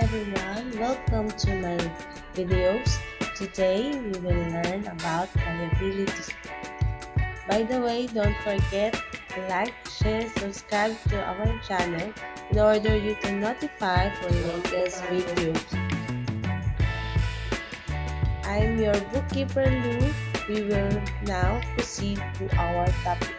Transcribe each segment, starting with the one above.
everyone, welcome to my videos. Today we will learn about liabilities. By the way, don't forget to like, share, subscribe to our channel in order you to notify for latest videos. I'm your Bookkeeper Lou. We will now proceed to our topic.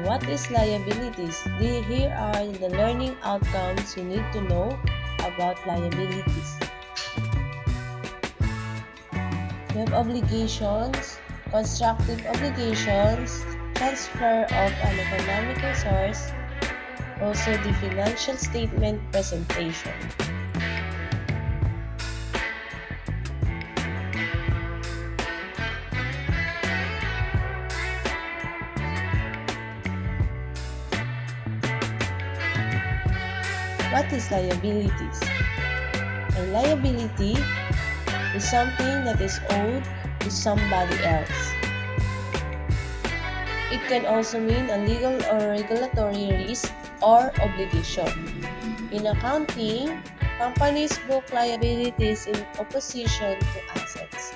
What is liabilities? Here are the learning outcomes you need to know about liabilities. We have obligations, constructive obligations, transfer of an economic resource, also the financial statement presentation. What is liabilities? A liability is something that is owed to somebody else. It can also mean a legal or regulatory risk or obligation. In accounting, companies book liabilities in opposition to assets.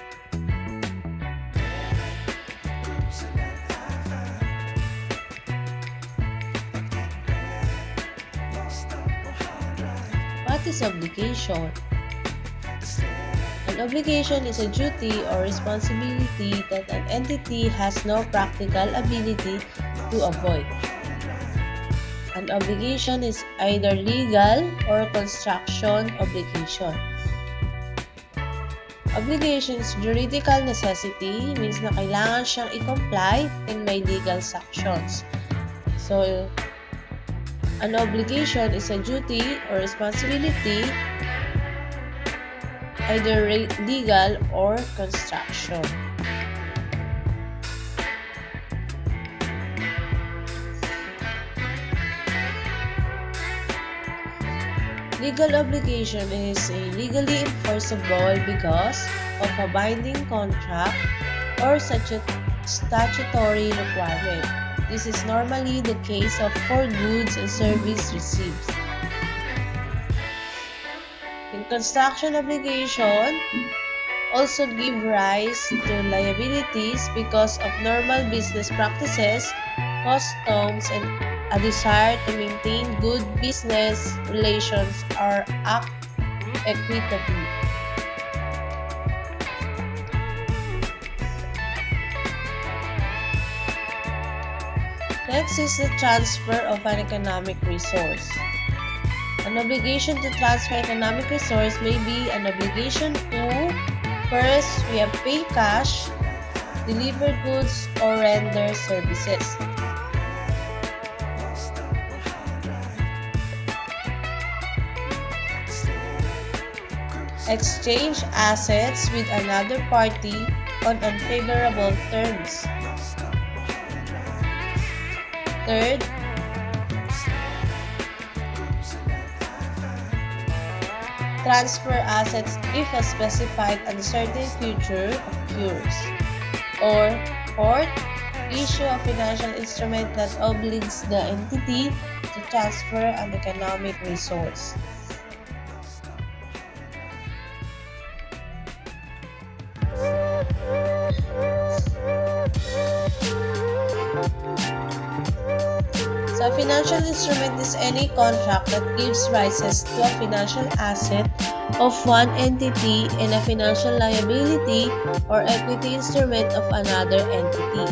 What is obligation? An obligation is a duty or responsibility that an entity has no practical ability to avoid. An obligation is either legal or construction obligation. Obligation is juridical necessity, means na kailangan siyang i-comply and may legal sanctions. So, an obligation is a duty or responsibility, either legal or construction. Legal obligation is legally enforceable because of a binding contract or such a statutory requirement. This is normally the case for goods and service received. In construction obligation also give rise to liabilities because of normal business practices, customs, and a desire to maintain good business relations or act equitably. Next is the transfer of an economic resource. An obligation to transfer economic resource may be an obligation to, first, we have pay cash, deliver goods, or render services. Exchange assets with another party on unfavorable terms. Third, transfer assets if a specified uncertain future occurs. Or fourth, issue a financial instrument that obliges the entity to transfer an economic resource. So a financial instrument is any contract that gives rises to a financial asset of one entity and a financial liability or equity instrument of another entity.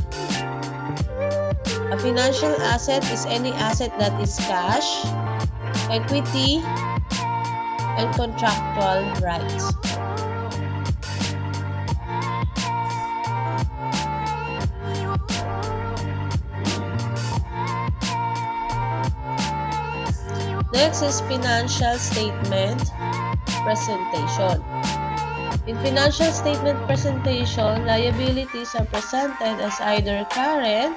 A financial asset is any asset that is cash, equity, and contractual rights. Next is financial statement presentation. In financial statement presentation, liabilities are presented as either current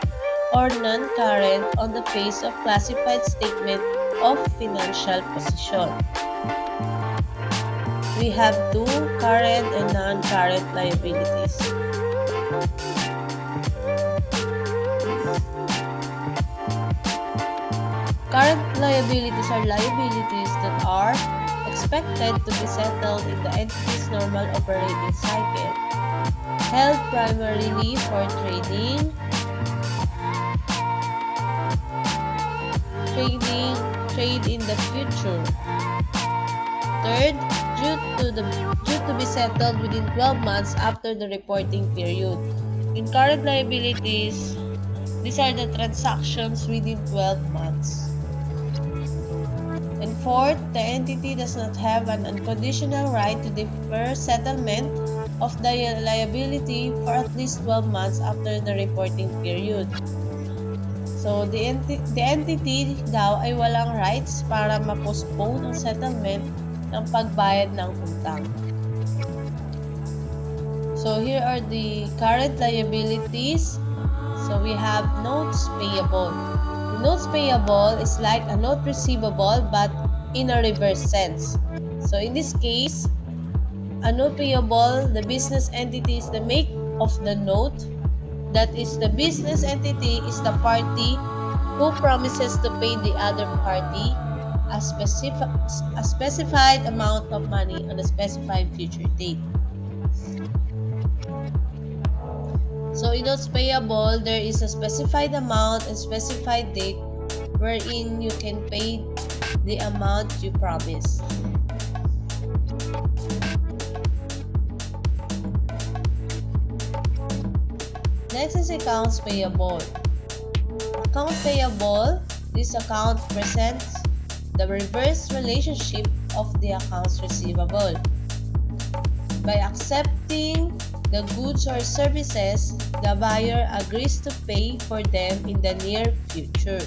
or non-current on the face of classified statement of financial position. We have two current and non-current liabilities. Current liabilities are liabilities that are expected to be settled in the entity's normal operating cycle, held primarily for trade in the future. Third, due to be settled within 12 months after the reporting period. In current liabilities, these are the transactions within 12 months. And fourth, the entity does not have an unconditional right to defer settlement of the liability for at least 12 months after the reporting period. So, the entity daw ay walang rights para ma-postpone ang settlement ng pagbayad ng utang. So, here are the current liabilities. So, we have notes payable. The notes payable is like a note receivable but in a reverse sense. So, in this case, a note payable, the business entity is the make of the note. That is, the business entity is the party who promises to pay the other party a specified amount of money on a specified future date. So in notes payable, there is a specified amount and specified date wherein you can pay the amount you promised. Next is accounts payable. Account payable, this account presents the reverse relationship of the accounts receivable. By accepting the goods or services, the buyer agrees to pay for them in the near future.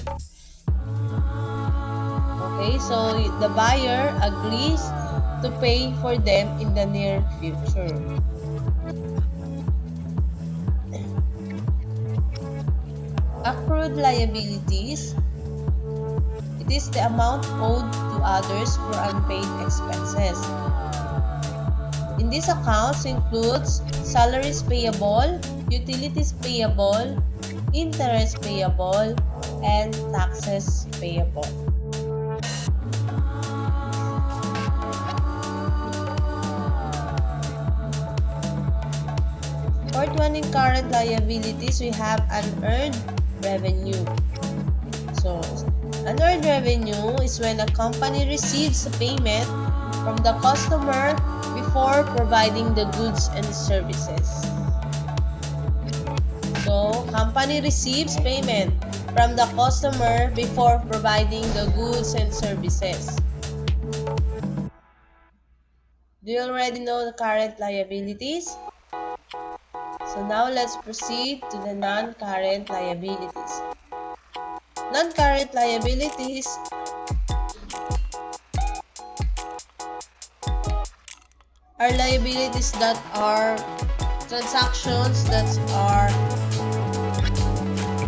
Okay, so the buyer agrees to pay for them in the near future. Accrued liabilities. It is the amount owed to others for unpaid expenses. In these accounts includes salaries payable, utilities payable, interest payable, and taxes payable. Fourth one, in current liabilities, we have unearned revenue. So, unearned revenue is when a company receives a payment from the customer before providing the goods and services. So, company receives payment from the customer before providing the goods and services. Do you already know the current liabilities? So now let's proceed to the non-current liabilities. Non-current liabilities are liabilities that are transactions that are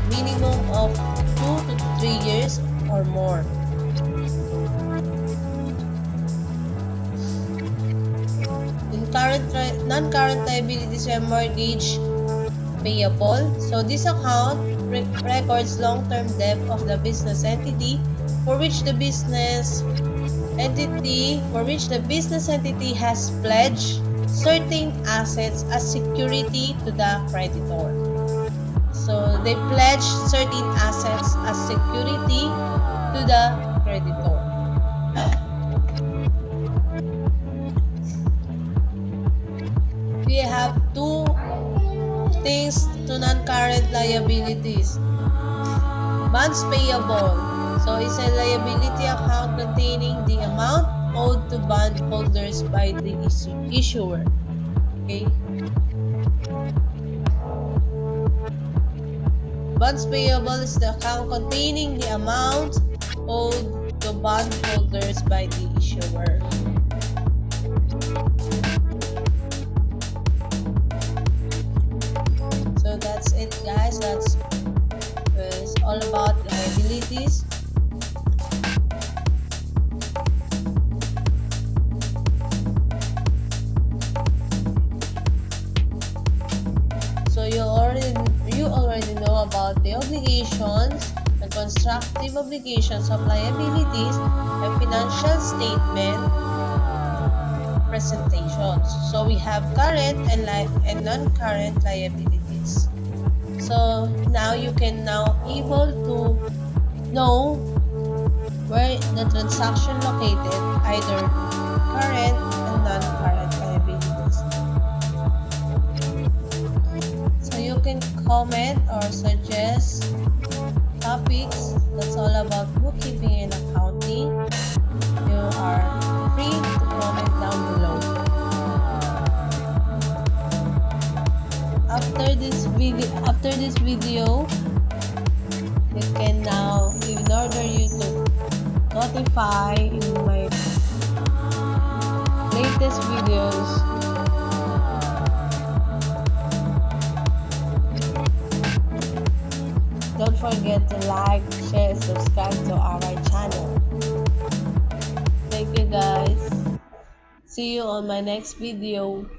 minimum of 2 to 3 years or more. Non-current liabilities are mortgage payable. So this account records long-term debt of the business entity for which the business entity has pledged certain assets as security to the creditor. So they pledge certain assets as security to the creditor. We have two things to non-current liabilities. Bonds payable. So it's a liability account containing the amount owed to bond holders by the issuer. Okay. Bonds payable is the account containing the amount owed to bond holders by the issuer. So that's it, guys. That's all about liabilities. about the obligations, the constructive obligations of liabilities, and financial statement presentations. So we have current and non-current liabilities. So now you can now able to know where the transaction located, either current and non-current liabilities. So you can comment or suggest topics. That's all about bookkeeping and accounting. You are free to comment down below. After this video, you can now, in order you to notify in my latest videos, don't forget to like, share, and subscribe to our channel. Thank you guys. See you on my next video.